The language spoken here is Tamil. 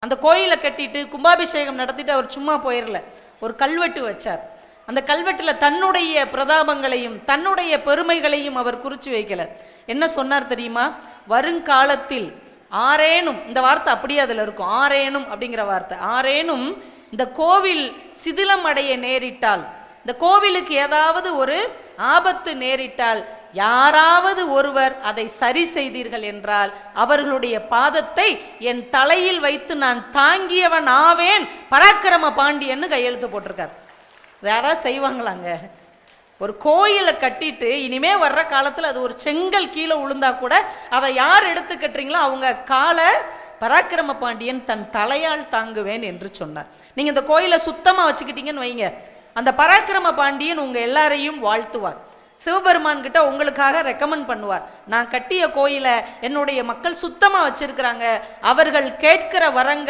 அந்த கோயிலை கட்டிட்டு கும்பாபிஷேகம் நடத்திட்டு அவர் சும்மா போயிடல, ஒரு கல்வெட்டு வச்சார். அந்த கல்வெட்டில் தன்னுடைய பிரதாபங்களையும் தன்னுடைய பெருமைகளையும் அவர் குறித்து வைக்கல. என்ன சொன்னார் தெரியுமா? வருங்காலத்தில் ஆரேனும், இந்த வார்த்தை அப்படியே அதில் இருக்கும், ஆரேனும் அப்படிங்கிற வார்த்தை, ஆரேனும் இந்த கோவில் சிதிலம் அடைய நேரிட்டால், இந்த கோவிலுக்கு ஏதாவது ஒரு ஆபத்து நேரிட்டால், யாராவது ஒருவர் அதை சரி செய்தீர்கள் என்றால் அவர்களுடைய பாதத்தை என் தலையில் வைத்து நான் தாங்கியவன் ஆவேன், பராக்கிரம பாண்டியன்னு கையெழுத்து போட்டிருக்கார். யாராவது செய்வாங்களாங்க? ஒரு கோயிலை கட்டிட்டு இனிமே வர்ற காலத்தில் அது ஒரு செங்கல் கீழே விழுந்தா கூட அதை யார் எடுத்து கட்டுறீங்களோ அவங்க காலை பராக்கிரம பாண்டியன் தன் தலையால் தாங்குவேன் என்று சொன்னார். நீங்கள் இந்த கோயிலை சுத்தமாக வச்சுக்கிட்டீங்கன்னு வைங்க, அந்த பராக்கிரம பாண்டியன் உங்கள் எல்லாரையும் வாழ்த்துவார். சிவபெருமான் கிட்ட உங்களுக்காக ரெக்கமெண்ட் பண்ணுவார், நான் கட்டிய கோயிலை என்னுடைய மக்கள் சுத்தமாக வச்சிருக்கிறாங்க, அவர்கள் கேட்கிற வரங்கள்